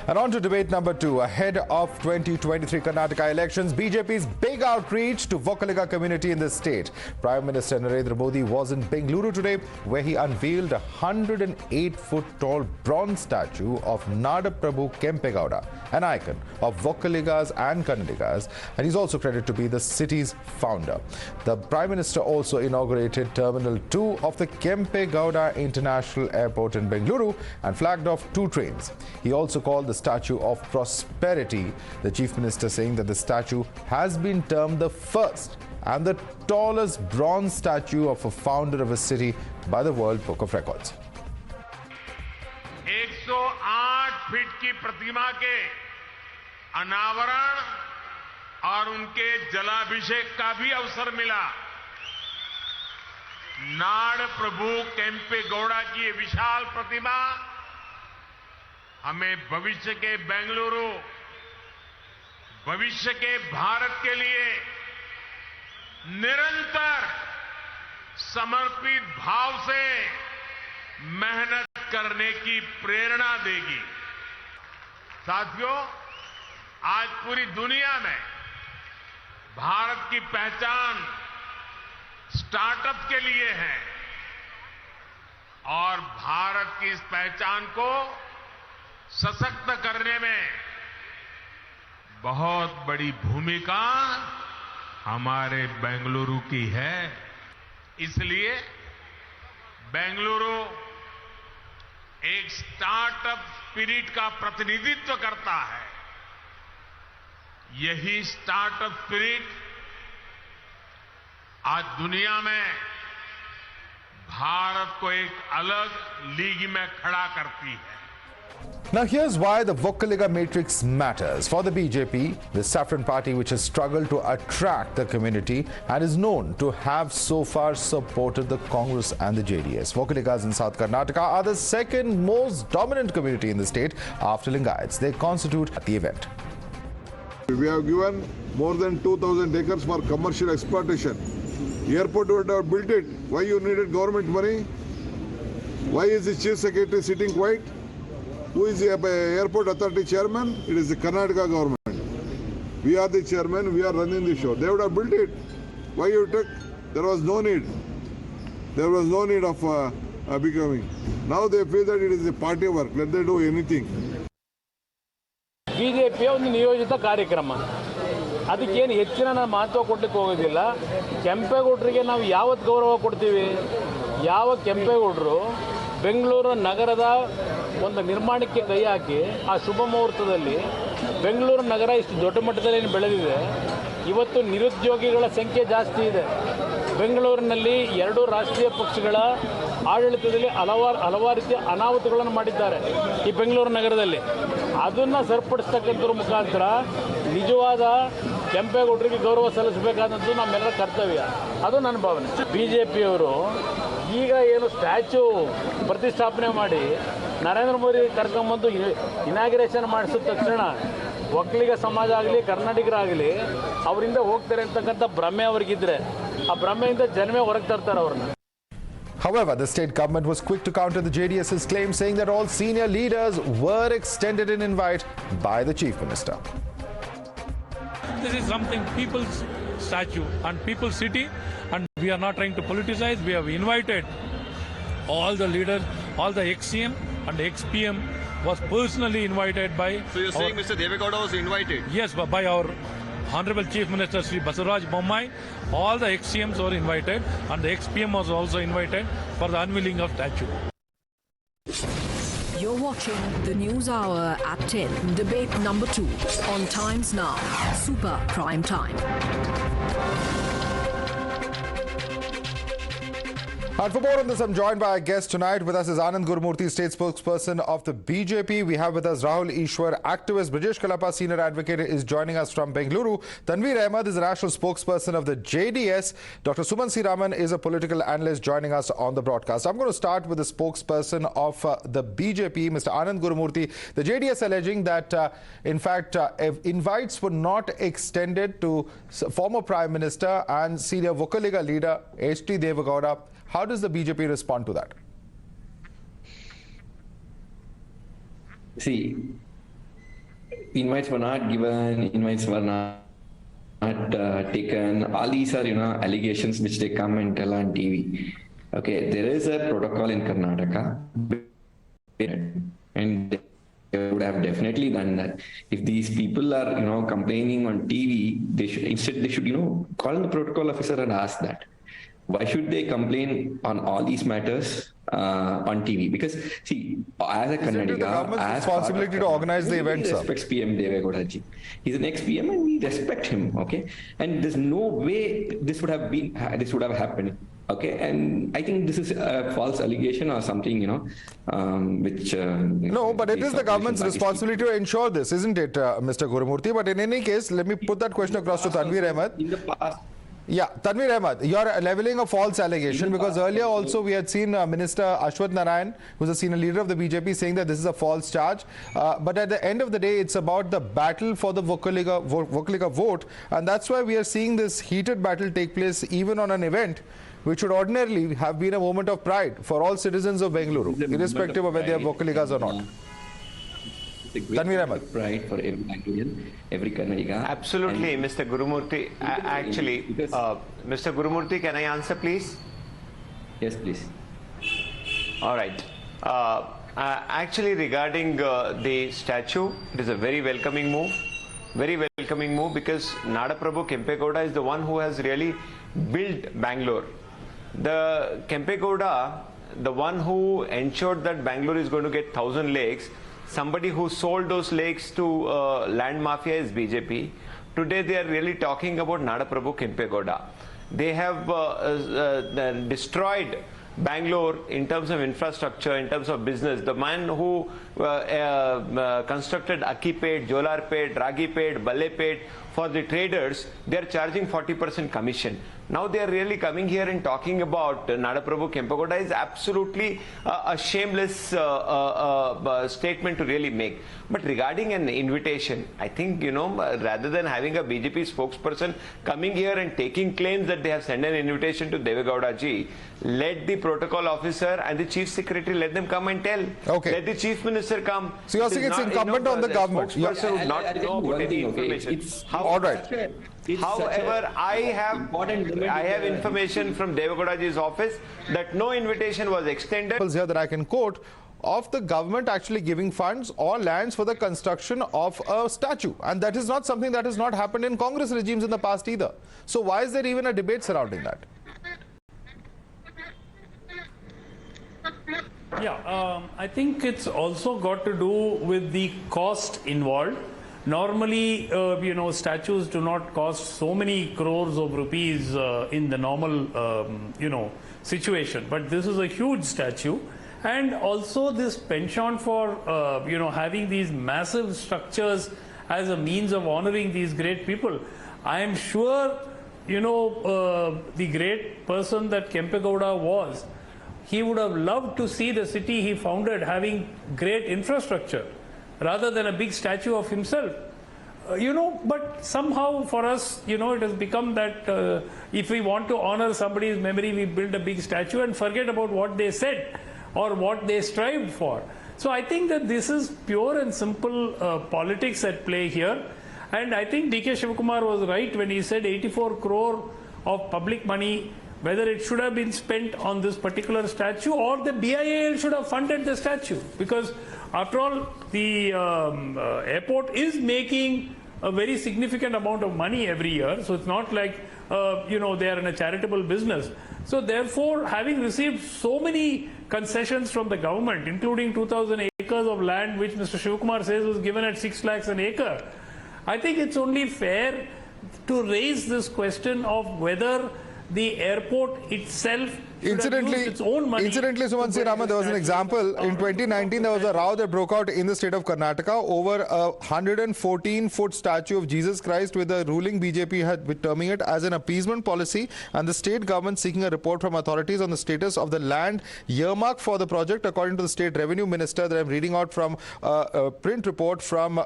And on to debate number 2. Ahead of 2023 Karnataka elections, BJP's big outreach to Vokkaliga community in the state. Prime Minister Narendra Modi was in Bengaluru today, where he unveiled a 108-foot-tall bronze statue of Nadaprabhu Kempegowda, an icon of Vokkaligas and Kannadigas, and he's also credited to be the city's founder. The Prime Minister also inaugurated Terminal 2 of the Kempegowda International Airport in Bengaluru and flagged off 2 trains. He also called the statue of prosperity, the Chief Minister saying that the statue has been termed the first and the tallest bronze statue of a founder of a city by the World Book of Records. 108 feet की प्रतिमा के अनावरण और उनके जलाभिषेक का भी अवसर मिला। नाड़ प्रभु केम्पेगौड़ा की ये विशाल प्रतिमा हमें भविष्य के बेंगलुरु, भविष्य के भारत के लिए निरंतर समर्पित भाव से मेहनत करने की प्रेरणा देगी। साथियों, आज पूरी दुनिया में भारत की पहचान स्टार्टअप के लिए है और भारत की इस पहचान को सशक्त करने में बहुत बड़ी भूमिका हमारे बेंगलुरु की है। इसलिए बेंगलुरु एक स्टार्टअप स्पिरिट का प्रतिनिधित्व करता है। यही स्टार्टअप स्पिरिट आज दुनिया में भारत को एक अलग लीग में खड़ा करती है। Now here's why the Vokkaliga matrix matters. For the BJP, the saffron party which has struggled to attract the community and is known to have so far supported the Congress and the JDS. Vokkaligas in South Karnataka are the second most dominant community in the state after Lingayats. They constitute the event. We have given more than 2,000 acres for commercial exploitation. Airport would have built it. Why you needed government money? Why is the chief secretary sitting quiet? Who is the airport authority chairman? It is the Karnataka government. We are the chairman, we are running the show. They would have built it. Why you took? There was no need. There was no need of becoming. Now they feel that it is a party work. Let them do anything. ಬಿಜೆಪಿಯ ಒಂದು ನಿಯೋಜಿತ ಕಾರ್ಯಕ್ರಮ, ಅದಕ್ಕೇನು ಹೆಚ್ಚಿನ ಮಹತ್ವ ಕೊಡಲಿಕ್ಕೆ ಹೋಗೋದಿಲ್ಲ. ಕೆಂಪೇಗೌಡರಿಗೆ ನಾವು ಯಾವತ್ತು ಗೌರವ ಕೊಡ್ತೀವಿ? ಯಾವ ಕೆಂಪೇಗೌಡರು ಬೆಂಗಳೂರು ನಗರದ ಒಂದು ನಿರ್ಮಾಣಕ್ಕೆ ಕೈ ಹಾಕಿ ಆ ಶುಭ ಮುಹೂರ್ತದಲ್ಲಿ ಬೆಂಗಳೂರು ನಗರ ಇಷ್ಟು ದೊಡ್ಡ ಮಟ್ಟದಲ್ಲಿ ಬೆಳೆದಿದೆ. ಇವತ್ತು ನಿರುದ್ಯೋಗಿಗಳ ಸಂಖ್ಯೆ ಜಾಸ್ತಿ ಇದೆ. ಬೆಂಗಳೂರಿನಲ್ಲಿ 2 ರಾಷ್ಟ್ರೀಯ ಪಕ್ಷಗಳ ಆಡಳಿತದಲ್ಲಿ ಹಲವಾರು ರೀತಿಯ ಅನಾಹುತಗಳನ್ನು ಮಾಡಿದ್ದಾರೆ ಈ ಬೆಂಗಳೂರು ನಗರದಲ್ಲಿ. ಅದನ್ನು ಸರಿಪಡಿಸ್ತಕ್ಕಂಥದ್ರ ಮುಖಾಂತರ ನಿಜವಾದ ಕೆಂಪೇಗೌಡರಿಗೆ ಗೌರವ ಸಲ್ಲಿಸಬೇಕಾದಂಥದ್ದು ನಮ್ಮೆಲ್ಲರ ಕರ್ತವ್ಯ. ಅದು ನನ್ನ ಭಾವನೆ. ಬಿಜೆಪಿಯವರು ಈಗ ಏನು ಸ್ಟ್ಯಾಚ್ಯೂ ಪ್ರತಿಷ್ಠಾಪನೆ ಮಾಡಿ ನರೇಂದ್ರ ಮೋದಿ ಕರ್ಕೊಂಬಂದು ಇನಾಗ್ರೇಷನ್ ಮಾಡಿಸಿದ ತಕ್ಷಣ ಒಕ್ಕಲಿಗ ಸಮಾಜ ಆಗಲಿ ಕನ್ನಡಿಗರಾಗಲಿ ಅವರಿಂದ ಹೋಗ್ತಾರೆ ಅಂತಕ್ಕಂಥ ಭ್ರಮೆ ಅವ್ರಿಗಿದ್ರೆ ಆ ಭ್ರಮೆಯಿಂದ ಜನವೇ ಹೊರಗೆ ತರ್ತಾರೆ ಅವ್ರನ್ನ. However, the state government was quick to counter the JDS's claim, saying that all senior leaders were extended an invite by the Chief Minister. This is something people's statue and people's city, and we are not trying to politicize. We have invited all the leaders, all the ex-CM and ex-PM was personally invited by... So you're saying Mr. Deve Gowda was invited? Yes, by our Honorable Chief Minister Sri Basuraj Bommai. All the ex-CMs were invited and the ex-PM was also invited for the unveiling of statue. You're watching the News Hour at 10, debate number 2 on Times Now, Super Prime Time. And for more on this, I'm joined by our guest tonight. With us is Anand Gurumurthy, state spokesperson of the BJP. We have with us Rahul Ishwar, activist. Brajesh Kalapa, senior advocate, is joining us from Bengaluru. Tanveer Ahmed is the national spokesperson of the JDS. Dr. Suman C. Raman is a political analyst joining us on the broadcast. I'm going to start with the spokesperson of the BJP, Mr. Anand Gurumurthy. The JDS alleging that, in fact, invites were not extended to former Prime Minister and senior Vokkaliga leader H.T. Deve Gowda. How does the BJP respond to that? See, invites were not given, invites were not taken. All these are, allegations which they come and tell on TV. Okay, there is a protocol in Karnataka, and they would have definitely done that. If these people are, complaining on TV, they should, call the protocol officer and ask that. Why should they complain on all these matters on TV? Because see, as a Kannadiga, the government's responsibility to organize the event, sir. Respects PM Deve Gowda Ji. He's an ex-PM, and we respect him. Okay, and there's no way this would have happened. Okay, and I think this is a false allegation or something, which... no, but it is the government's responsibility to ensure this, isn't it, Mr. Gurumurthy? But in any case, let me put that question across to Tanveer Ahmed. In the past... Yeah, Tanveer Ahmed, you're leveling a false allegation because earlier also we had seen Minister Ashwath Narayan, who's a senior leader of the BJP, saying that this is a false charge. But at the end of the day, it's about the battle for the Vocaliga vote. And that's why we are seeing this heated battle take place even on an event which would ordinarily have been a moment of pride for all citizens of Bengaluru, irrespective of whether they are Vocaligas or not. Tanveer Ahmed. Pride for every Bangalorean, every Kannadiga. Absolutely, Mr. Gurumurthy. Actually, Mr. Gurumurthy, can I answer, please? Yes, please. All right. Actually, regarding the statue, it is a very welcoming move. Very welcoming move because Nadaprabhu Kempegowda is the one who has really built Bangalore. The Kempegowda, the one who ensured that Bangalore is going to get 1,000 lakes, somebody who sold those lakes to land mafia is BJP. Today they are really talking about Nadaprabhu Kempegowda. They have destroyed Bangalore in terms of infrastructure, in terms of business. The man who constructed Akipet, Jolarpet, Ragipet, Ballepet for the traders, they are charging 40% commission. Now they are really coming here and talking about Nadaprabhu Kempegowda is absolutely a shameless statement to really make. But regarding an invitation, I think, rather than having a BJP spokesperson coming here and taking claims that they have sent an invitation to Deve Gowda Ji, let the protocol officer and the chief secretary, let them come and tell. Okay. Let the chief minister come. So you're saying it's incumbent on the government. Spokesperson would not know about any information. All right. However, I have information from Deve Gowda Ji's office that no invitation was extended. Here that I can quote of the government actually giving funds or lands for the construction of a statue, and that is not something that has not happened in Congress regimes in the past either. So why is there even a debate surrounding that? Yeah, I think it's also got to do with the cost involved. Normally, statues do not cost so many crores of rupees in the normal, situation. But this is a huge statue. And also this penchant for, having these massive structures as a means of honoring these great people. I am sure, the great person that Kempegowda was, he would have loved to see the city he founded having great infrastructure, rather than a big statue of himself. But somehow for us, it has become that if we want to honor somebody's memory, we build a big statue and forget about what they said or what they strived for. So I think that this is pure and simple politics at play here. And I think DK Shivakumar was right when he said 84 crore of public money, whether it should have been spent on this particular statue or the BIAL should have funded the statue. Because after all, the airport is making a very significant amount of money every year. So it's not like, they are in a charitable business. So therefore, having received so many concessions from the government, including 2,000 acres of land, which Mr. Shivakumar says was given at 6 lakhs an acre, I think it's only fair to raise this question of whether the airport itself should have used its own money. Incidentally, Sumansi Rama, there was an example. In 2019, there was a row that broke out in the state of Karnataka over a 114-foot statue of Jesus Christ, with the ruling BJP had been terming it as an appeasement policy, and the state government seeking a report from authorities on the status of the land earmarked for the project. According to the state revenue minister that I'm reading out from a print report from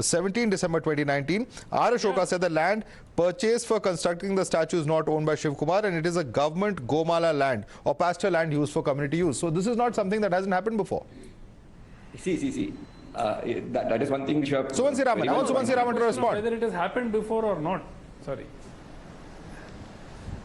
17 December 2019, R. Ashoka said the land purchased for constructing the statue is not owned by Shiv Kumar, and it is a government Gomala land or pasture land used for community use. So this is not something that hasn't happened before. See. that is one thing which you have. Suman Siraman, I want Suman Siraman to respond. Whether it has happened before or not. Sorry.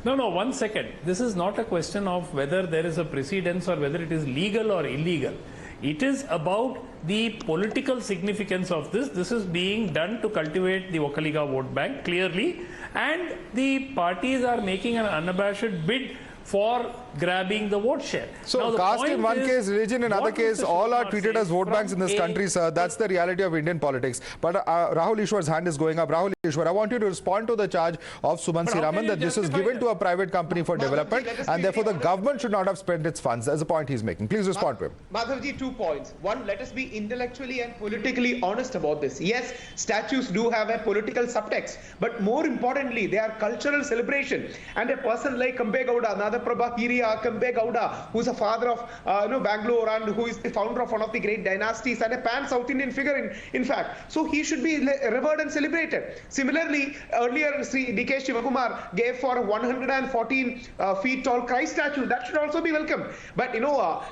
No, 1 second. This is not a question of whether there is a precedence or whether it is legal or illegal. It is about the political significance of this. This is being done to cultivate the Vokkaliga vote bank clearly, and the parties are making an unabashed bid for grabbing the vote share. So caste in one case, religion in another case, all are treated as vote banks in this country, sir. That's the reality of Indian politics. But Rahul Ishwar's hand is going up. Rahul Ishwar, I want you to respond to the charge of Suman Siraman that this is given to a private company for development and therefore the government should not have spent its funds. That's the point he's making. Please respond to him. Madhavji, 2 points. One, let us be intellectually and politically honest about this. Yes, statues do have a political subtext, but more importantly, they are cultural celebration. And a person like Kempegowda, Nadaprabhu Kempegowda, who's a father of Bengaluru and who is the founder of one of the great dynasties and a pan-South Indian figure in fact. So he should be revered and celebrated. Similarly, earlier Sri DK Shivakumar gave for a 114 feet tall Christ statue. That should also be welcome. But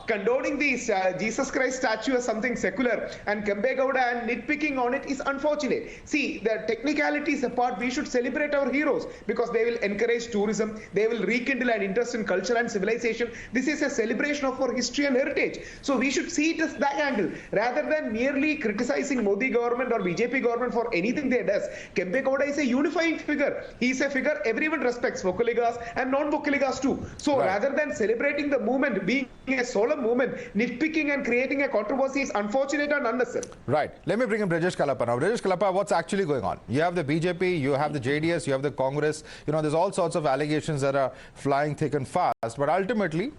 condoning this Jesus Christ statue as something secular and Kempegowda and nitpicking on it is unfortunate. See, the technicalities apart, we should celebrate our heroes because they will encourage tourism, they will rekindle an interest in culture and civilization. This is a celebration of our history and heritage. So we should see it as that angle rather than merely criticizing Modi government or BJP government for anything they does. Kempegowda is a unifying figure. He is a figure everyone respects, Vokkaligas and non-Vokkaligas too. So rather than celebrating the movement being a solemn movement, nitpicking and creating a controversy is unfortunate and unnecessary. Right. Let me bring in Brajesh Kalapa now. Brajesh Kalapa, what's actually going on? You have the BJP, you have the JDS, you have the Congress. There's all sorts of allegations that are flying thick and fast. But ultimately,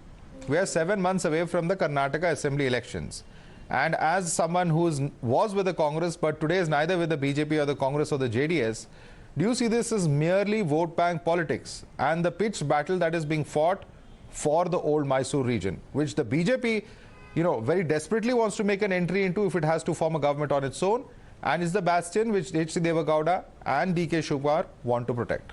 we are 7 months away from the Karnataka Assembly elections. And as someone who was with the Congress, but today is neither with the BJP or the Congress or the JDS, do you see this as merely vote bank politics and the pitched battle that is being fought for the old Mysore region, which the BJP, very desperately wants to make an entry into if it has to form a government on its own, and is the bastion which Deve Gowda and DK Shivakumar want to protect?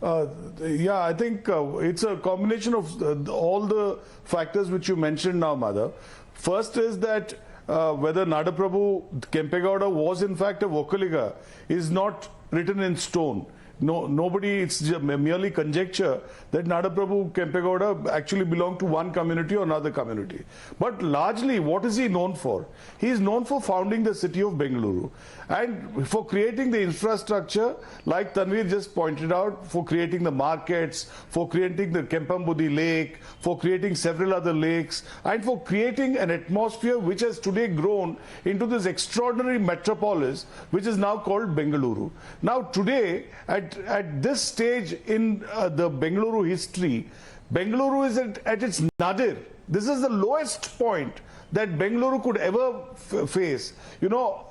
I think it's a combination of all the factors which you mentioned now, Madhav. First is that whether Nadaprabhu Kempegowda was in fact a Vokkaliga is not written in stone. Nobody, it's merely conjecture that Nadaprabhu Kempegowda actually belonged to one community or another community. But largely, what is he known for? He is known for founding the city of Bengaluru and for creating the infrastructure, like Tanveer just pointed out, for creating the markets, for creating the Kempambudi lake, for creating several other lakes, and for creating an atmosphere which has today grown into this extraordinary metropolis, which is now called Bengaluru. Now, today, at this stage in the Bengaluru history, Bengaluru is at its nadir. This is the lowest point that Bengaluru could ever face.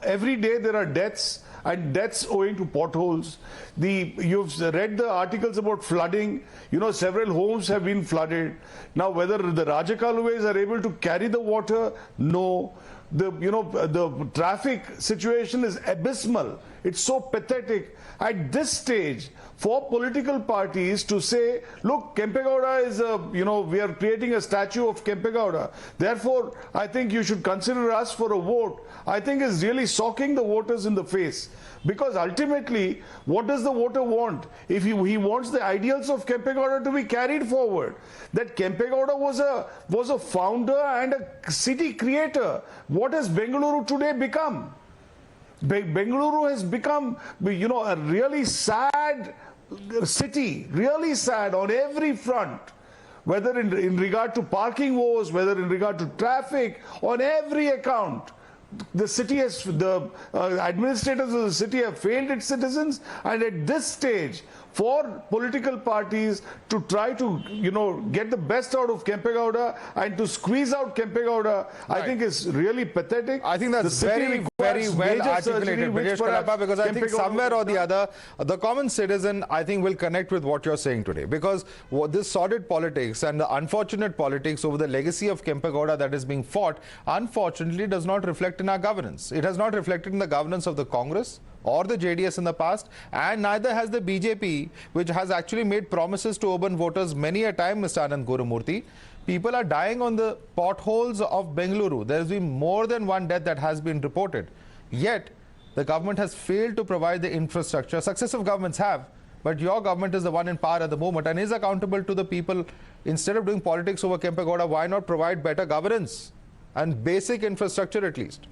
Every day there are deaths, and deaths owing to potholes. You've read the articles about flooding. Several homes have been flooded. Now, whether the Rajakaluways are able to carry the water, no. The traffic situation is abysmal. It's so pathetic. At this stage, for political parties to say, look, Kempegowda is we are creating a statue of Kempegowda. Therefore, I think you should consider us for a vote. I think is really socking the voters in the face. Because ultimately, what does the voter want? If he wants the ideals of Kempegowda to be carried forward, that Kempegowda was a founder and a city creator. What has Bengaluru today become? Bengaluru has become, a really sad city, really sad on every front. Whether in regard to parking woes, whether in regard to traffic, on every account. The city has, the administrators of the city have failed its citizens, and at this stage, for political parties to try to, get the best out of Kempegowda and to squeeze out Kempegowda, I think is really pathetic. I think that's very, very well articulated, Brajesh Kalapa, because I think somewhere or the other, the common citizen, I think, will connect with what you're saying today. Because this sordid politics and the unfortunate politics over the legacy of Kempegowda that is being fought, unfortunately, does not reflect in our governance. It has not reflected in the governance of the Congress or the JDS in the past, and neither has the BJP, which has actually made promises to urban voters many a time, Mr. Anand Gurumurthy. People are dying on the potholes of Bengaluru. There has been more than one death that has been reported. Yet, the government has failed to provide the infrastructure. Successive governments have, but your government is the one in power at the moment and is accountable to the people. Instead of doing politics over Kempegowda, why not provide better governance and basic infrastructure at least?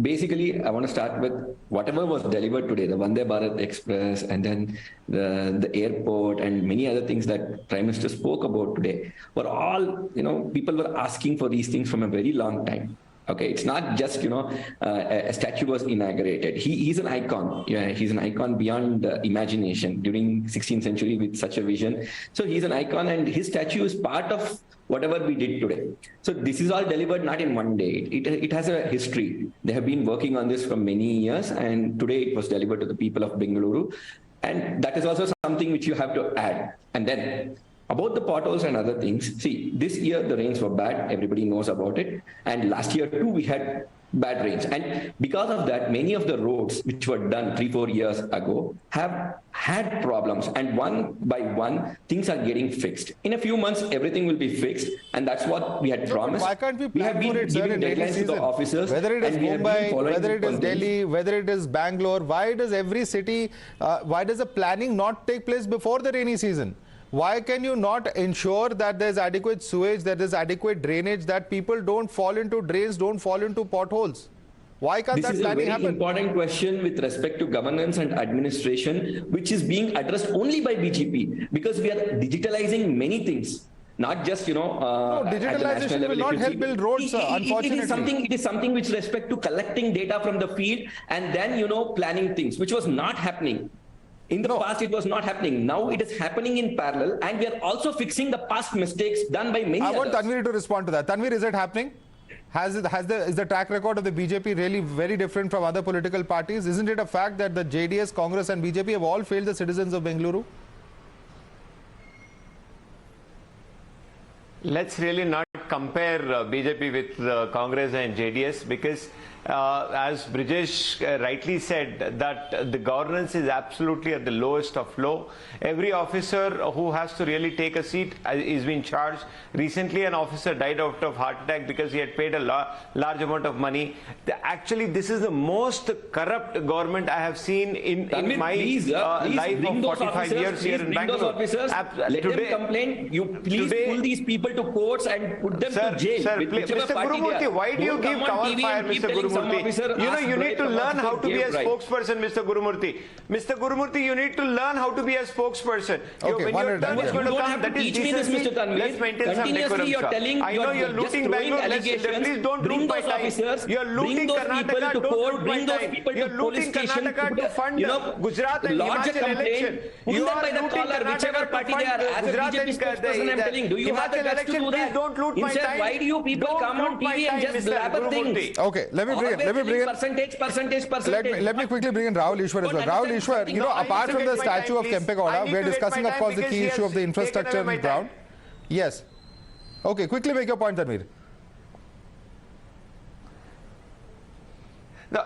Basically, I want to start with whatever was delivered today, the Vande Bharat Express and then the airport and many other things that Prime Minister spoke about today were all, people were asking for these things from a very long time. Okay, it's not just, a statue was inaugurated. He's an icon. Yeah, he's an icon beyond imagination during 16th century with such a vision. So he's an icon and his statue is part of whatever we did today. So this is all delivered not in one day. It has a history. They have been working on this for many years and today it was delivered to the people of Bengaluru. And that is also something which you have to add. And then about the potholes and other things, see, this year the rains were bad, everybody knows about it. And last year too, we had bad rains. And because of that, many of the roads which were done 3-4 years ago have had problems. And one by one, things are getting fixed. In a few months, everything will be fixed. And that's what we had promised. Why can't we plan have for it, sir, in deadlines to the officers. Whether it is Mumbai, whether it is Delhi, whether it is Bangalore, why does every city, why does the planning not take place before the rainy season? Why can you not ensure that there's adequate sewage, that there's adequate drainage, that people don't fall into drains, don't fall into potholes? Why can't that planning happen? This is a very important question with respect to governance and administration, which is being addressed only by BJP, because we are digitalizing many things. Not just, no, digitalization will not help build roads, unfortunately. It is something with respect to collecting data from the field and then, planning things, which was not happening. In the past, it was not happening. Now it is happening in parallel, and we are also fixing the past mistakes done by many others. I want Tanveer to respond to that. Tanveer, is it happening? Is the track record of the BJP really very different from other political parties? Isn't it a fact that the JDS, Congress and BJP have all failed the citizens of Bengaluru? Let's really not compare BJP with Congress and JDS because as Brijesh rightly said, that the governance is absolutely at the lowest of low. Every officer who has to really take a seat is being charged. Recently, an officer died out of heart attack because he had paid a large amount of money. Actually, this is the most corrupt government I have seen in my life of 45 years here in Bangalore. Let them complain. You please pull these people to courts and put them to jail. Mr. Gurumurthy, why do you give cover fire, Mr. Gurumurthy? You need to learn how to be a spokesperson, Mr. Gurumurthy. Mr. Gurumurthy, you need to learn how to be a spokesperson. Okay, Teach me this, Mr. Tanveer. Let's maintain some decorum. I know you're looting Bangalore. Please don't loot my time. You're looting Karnataka. Don't loot my time. You're looting Karnataka to fund Gujarat and Himachal election. You are looting Karnataka to fund Gujarat and Himachal election. Please don't loot my time. Why do you people come on TV and just blabber things? Okay, let me bring in percentage. Let me quickly bring in Rahul Ishwar as well. Rahul Ishwar, apart from the statue of Kempegowda, we are discussing, of course, the key issue of the infrastructure on the ground. Yes. Okay, quickly make your point, Tanveer. No,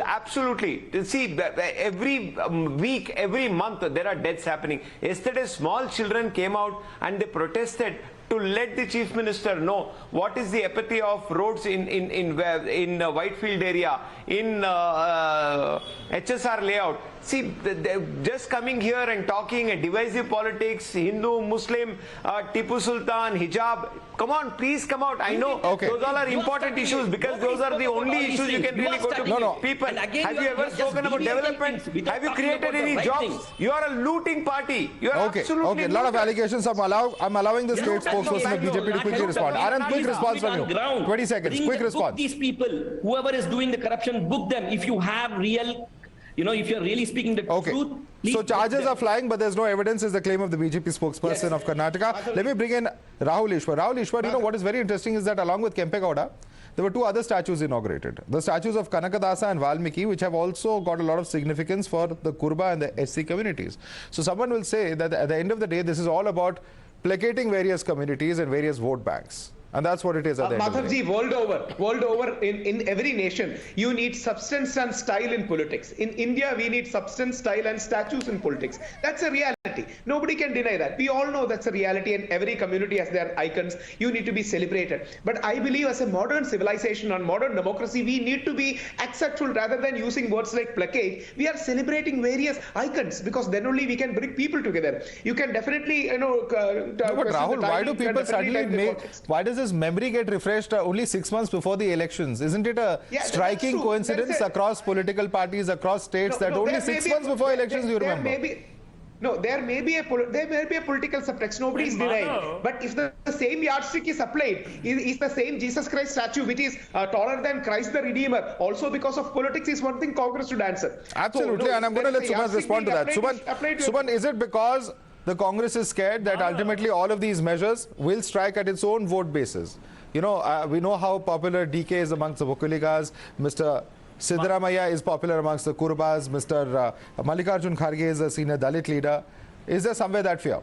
absolutely. See, every week, every month, there are deaths happening. Yesterday, small children came out and they protested to let the Chief Minister know what is the apathy of roads in Whitefield area, in HSR layout. See, just coming here and talking a divisive politics, Hindu, Muslim, Tipu Sultan, hijab. Come on, please come out. I know those all are important issues because those are the only issues you can really go to people. Have you ever spoken about development? Have you created any jobs? You are a looting party. You are absolutely okay. A lot of allegations. I'm allowing the state spokesperson of BJP to quickly respond. Anand, quick response from you. 20 seconds. Quick response. These people, whoever is doing the corruption, book them. If you have real, if you're really speaking the truth. So charges are flying, but there's no evidence, is the claim of the BJP spokesperson of Karnataka. Let me bring in Rahul Ishwar. Rahul Ishwar, what is very interesting is that along with Kempegowda, there were two other statues inaugurated. The statues of Kanakadasa and Valmiki, which have also got a lot of significance for the Kurba and the SC communities. So someone will say that at the end of the day, this is all about placating various communities and various vote banks. And that's what it is at the end of the day. Madhavji, world over, in every nation, you need substance and style in politics. In India, we need substance, style, and statues in politics. That's a reality. Nobody can deny that. We all know that's a reality, and every community has their icons. You need to be celebrated. But I believe as a modern civilization and modern democracy, we need to be acceptful rather than using words like placate. We are celebrating various icons because then only we can bring people together. You can definitely, but Rahul, why do people suddenly why does this memory get refreshed only 6 months before the elections? Isn't it a striking coincidence across political parties, across states, that only 6 months before elections you remember? There may be a political subtext. Nobody is denying. But if the same yardstick is applied, is the same Jesus Christ statue, which is taller than Christ the Redeemer, also because of politics, is one thing Congress should answer. Absolutely, and I'm going to let Suman respond to that. Suman, is it because the Congress is scared that ultimately all of these measures will strike at its own vote basis? You know, we know how popular DK is amongst the Vokaligas. Mr. Siddaramaiah is popular amongst the Kurubas. Mr. Mallikarjun Kharge is a senior Dalit leader. Is there somewhere that fear?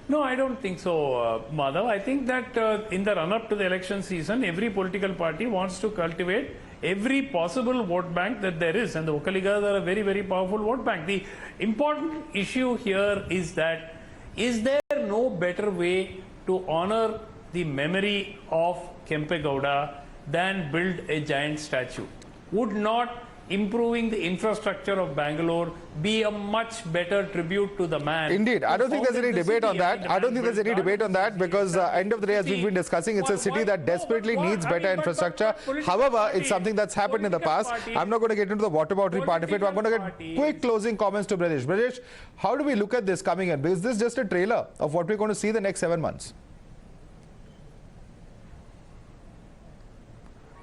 No, I don't think so, Madhav. I think that in the run-up to the election season, every political party wants to cultivate every possible vote bank that there is, and the Vokaligas are a very, very powerful vote bank. The important issue here is that, is there no better way to honor the memory of Kempegowda than build a giant statue? Would not improving the infrastructure of Bangalore be a much better tribute to the man? Indeed. I don't think there's any debate on that. I don't think there's any debate on that because end of the day, as we've been discussing, it's a city that desperately needs better infrastructure. However, it's something that's happened in the past. I'm not going to get into the water bottle part of it. I'm going to get quick closing comments to Brajesh. Brajesh, how do we look at this coming in? Is this just a trailer of what we're going to see the next 7 months?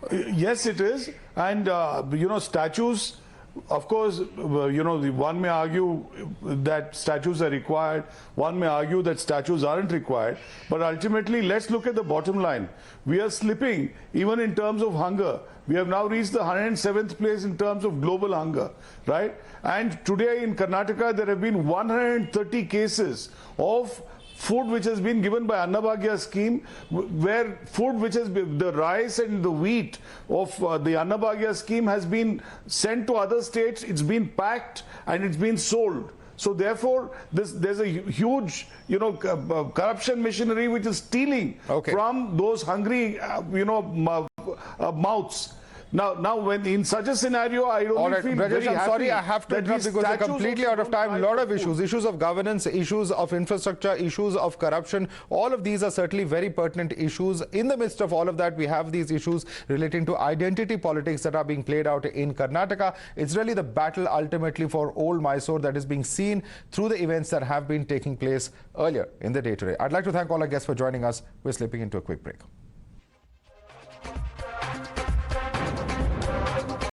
Yes, it is. And, statues, of course, one may argue that statues are required. One may argue that statues aren't required. But ultimately, let's look at the bottom line. We are slipping even in terms of hunger. We have now reached the 107th place in terms of global hunger, right? And today in Karnataka, there have been 130 cases of food which has been given by Annabhagya scheme, where food which has been, the rice and the wheat of the Annabhagya scheme has been sent to other states, it's been packed and it's been sold. So therefore, there's a huge, corruption machinery which is stealing from those hungry, mouths. Now, when in such a scenario, I don't feel Brajesh, very I'm happy. sorry, I have to interrupt because we're completely out of time. A lot of issues of governance, issues of infrastructure, issues of corruption. All of these are certainly very pertinent issues. In the midst of all of that, we have these issues relating to identity politics that are being played out in Karnataka. It's really the battle ultimately for old Mysore that is being seen through the events that have been taking place earlier in the day today. I'd like to thank all our guests for joining us. We're slipping into a quick break.